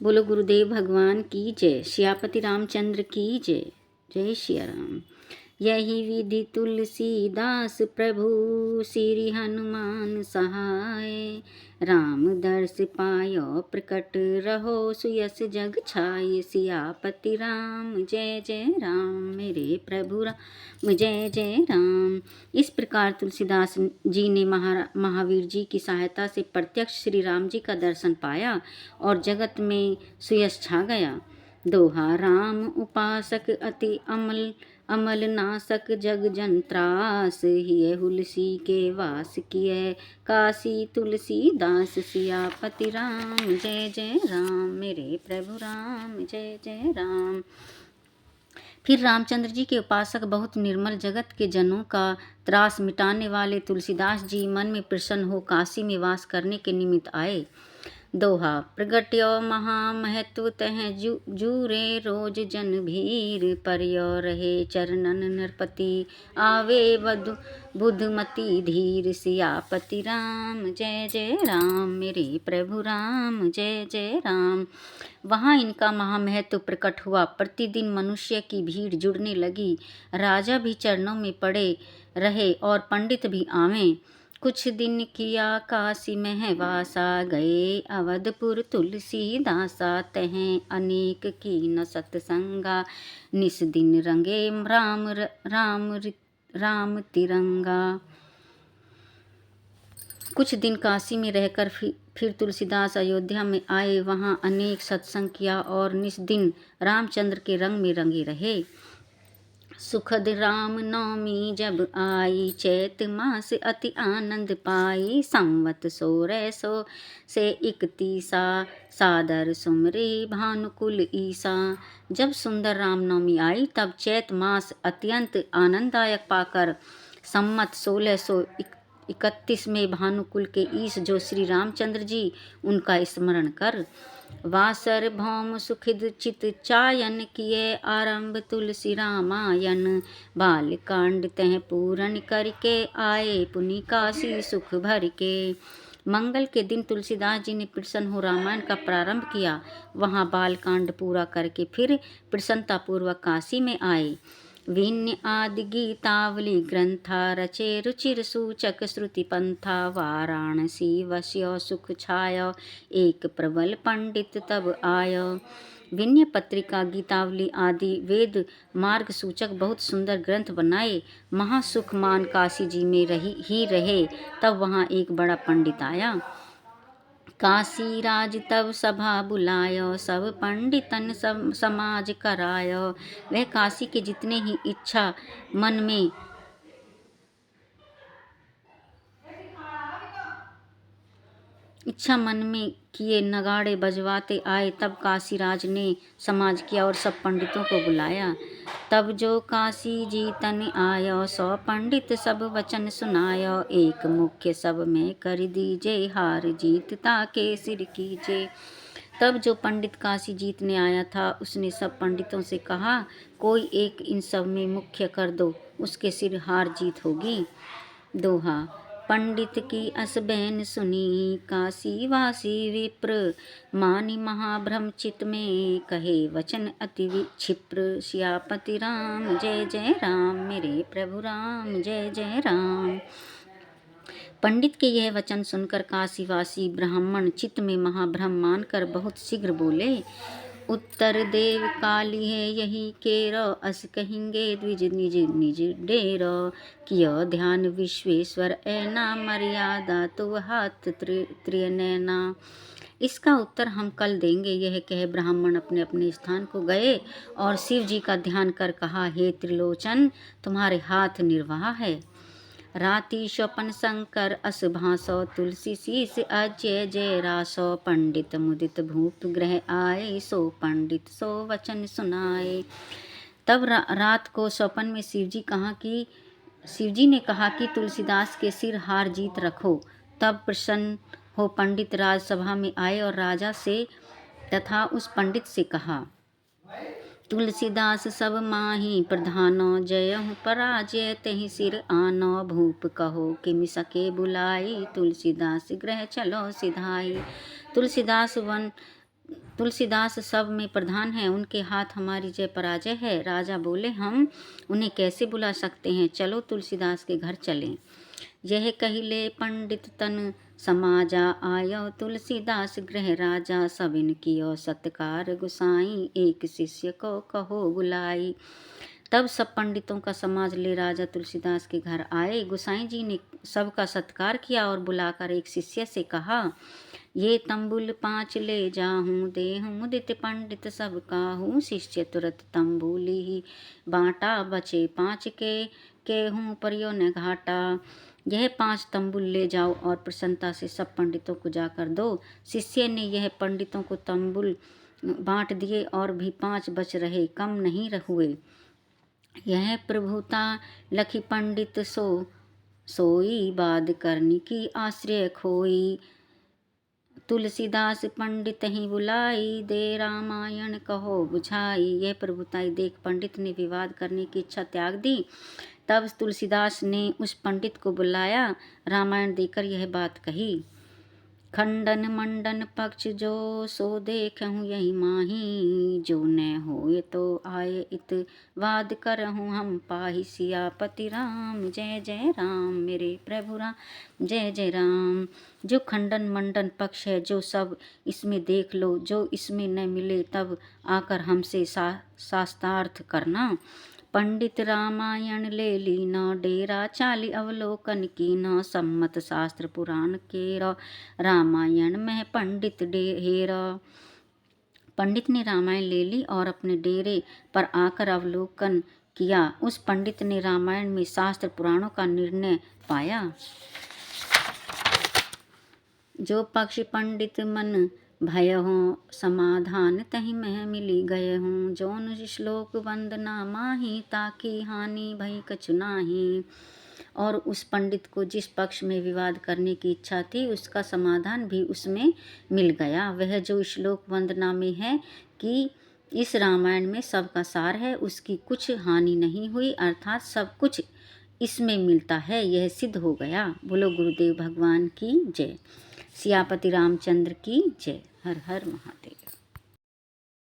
बोलो गुरुदेव भगवान की जय। सियापति रामचंद्र की जय। जय सिया राम। यही विधि तुलसीदास प्रभु श्री हनुमान सहाय। राम दर्श पायो प्रकट रहो सुयस जग छाय। सियापति राम जय जय राम मेरे प्रभु राम जय जय राम। इस प्रकार तुलसीदास जी ने महावीर जी की सहायता से प्रत्यक्ष श्री राम जी का दर्शन पाया और जगत में सुयश छा गया। दोहा राम उपासक अति अमल अमल नासक जग जन त्रास। हिय हुलसी के वास किए काशी तुलसीदास। सियापति राम जय जय राम मेरे प्रभु राम जय जय राम। फिर रामचंद्र जी के उपासक बहुत निर्मल जगत के जनों का त्रास मिटाने वाले तुलसीदास जी मन में प्रसन्न हो काशी में वास करने के निमित्त आए। दोहा प्रगट्यो महामहत्व तह जूरे रोज जन भीर। परियो रहे चरणन नरपति आवे बुधमती धीर। सियापति राम जय जय राम मेरे प्रभु राम जय जय राम। वहाँ इनका महामहत्व प्रकट हुआ। प्रतिदिन मनुष्य की भीड़ जुड़ने लगी। राजा भी चरणों में पड़े रहे और पंडित भी आवे। कुछ दिन किया काशी में वासा। गए अवधपुर तुलसीदासा। तह अनेक की न सत्संगा। निस दिन रंगे राम राम राम तिरंगा। कुछ दिन काशी में रहकर फिर तुलसीदास अयोध्या में आए। वहाँ अनेक सत्संग किया और निस दिन रामचंद्र के रंग में रंगे रहे। सुखद राम नवमी जब आई। चैत मास अति आनंद पाई। संवत 1600 से 31 सादर सुमरे भानुकुल ईसा। जब सुंदर रामनवमी आई तब चैत मास अत्यंत आनंददायक पाकर संमत 1631 में भानुकुल के ईश जो श्री रामचंद्र जी उनका स्मरण कर वासर भौम सुखिद चित चायन किए। आरंभ तुलसी रामायण बालकांड तह पूरन करके आए। पुनि काशी सुख भर के। मंगल के दिन तुलसीदास जी ने प्रसन्न हो रामायण का प्रारंभ किया। वहाँ बालकांड पूरा करके फिर प्रसन्नतापूर्वक काशी में आए। विन्य आदि गीतावली ग्रंथा रचे। रुचिर सूचक श्रुति पंथा। वाराणसी वश्य सुख छाय। एक प्रबल पंडित तब आय। विन्य पत्रिका गीतावली आदि वेद मार्ग सूचक बहुत सुंदर ग्रंथ बनाए। महासुख मान काशी जी में ही रहे। तब वहाँ एक बड़ा पंडित आया। काशी राज तब सभा बुलायो। सब पंडितन सब समाज करायो। वह काशी के जितने ही इच्छा मन में किए नगाड़े बजवाते आए। तब काशीराज ने समाज किया और सब पंडितों को बुलाया। तब जो काशी जीतन आयो। 100 पंडित सब वचन सुनायो। एक मुख्य सब में कर दीजे हार जीत ताके सिर कीजे। तब जो पंडित काशी जीतने आया था उसने सब पंडितों से कहा कोई एक इन सब में मुख्य कर दो, उसके सिर हार जीत होगी। दोहा पंडित की असबैन सुनी। काशी वासी विप्र मानि महाभ्रम चित में। कहे वचन अति क्षिप्र। सियापति राम जय जय राम मेरे प्रभु राम जय जय राम। पंडित के यह वचन सुनकर काशीवासी ब्राह्मण चित्त में महाभ्रम मानकर बहुत शीघ्र बोले। उत्तर देव काली है यही केरो। अस कहेंगे द्विज निज निज डेरो। कियो ध्यान विश्वेश्वर ऐना। मर्यादा तो हाथ त्रिनयना। इसका उत्तर हम कल देंगे। यह कह ब्राह्मण अपने अपने स्थान को गए और शिव जी का ध्यान कर कहा हे त्रिलोचन तुम्हारे हाथ निर्वाह है। राति स्वपन शंकर अस भासो। तुलसी शीस अजय जय रासो। पंडित मुदित भूप ग्रह आए। सो पंडित सो वचन सुनाए। तब रात को स्वपन में शिवजी ने कहा कि तुलसीदास के सिर हार जीत रखो। तब प्रसन्न हो पंडित राजसभा में आए और राजा से तथा उस पंडित से कहा तुलसीदास सब माही प्रधानो। जयहु पराजय तहि सिर आनो। भूप कहो किम सके बुलाई। तुलसीदास ग्रह चलो सिधाई। तुलसीदास तुलसीदास सब में प्रधान है, उनके हाथ हमारी जय पराजय है। राजा बोले हम उन्हें कैसे बुला सकते हैं, चलो तुलसीदास के घर चलें। यह कहिले पंडित तन समाजा, आयो तुलसीदास गृह राजा। सबिन कियो सत्कार गुसाई, एक शिष्य को कहो बुलाई। तब सब पंडितों का समाज ले राजा तुलसीदास के घर आए। गुसाई जी ने सबका सत्कार किया और बुलाकर एक शिष्य से कहा, ये तंबुल 5 ले जाहूँ, देहूँ मुदित पंडित सब काहूँ। शिष्य तुरत तंबुली ही बाँटा, बचे 5 के हूँ परियो न घाटा। यह 5 तंबुल ले जाओ और प्रसन्नता से सब पंडितों को जाकर दो। शिष्य ने यह पंडितों को तंबुल बाँट दिए और भी 5 बच रहे, कम नहीं हुए। यह प्रभुता लखी पंडित सोई, बाद करनी की आश्रय खोई। तुलसीदास पंडित ही बुलाई, दे रामायण कहो बुझाई। यह प्रभुताई देख पंडित ने विवाद करने की इच्छा त्याग दी। तब तुलसीदास ने उस पंडित को बुलाया, रामायण देकर यह बात कही। खंडन मंडन पक्ष जो सो देखूँ यही माही, जो न होए तो आए इत वाद करहूँ हम पाही। सियापति राम जय जय राम, मेरे प्रभु राम जय जय राम। जो खंडन मंडन पक्ष है, जो सब इसमें देख लो, जो इसमें न मिले तब आकर हमसे शास्त्रार्थ करना। पंडित रामायण ले ली न डेरा, चाली अवलोकन की न सम्मत शास्त्र पुराण केरा। रामायण में पंडित हेरा। पंडित ने रामायण ले ली और अपने डेरे पर आकर अवलोकन किया। उस पंडित ने रामायण में शास्त्र पुराणों का निर्णय पाया। जो पक्ष पंडित मन भय हो, समाधान तही में मिली गए हूँ। जौन श्लोक वंदना माही, ताकि हानि भई कछु नाही। और उस पंडित को जिस पक्ष में विवाद करने की इच्छा थी, उसका समाधान भी उसमें मिल गया। वह जो श्लोक वंदना में है कि इस रामायण में सबका सार है, उसकी कुछ हानि नहीं हुई, अर्थात सब कुछ इसमें मिलता है, यह सिद्ध हो गया। बोलो गुरुदेव भगवान की जय। सियापति रामचंद्र की जय। हर हर महादेव।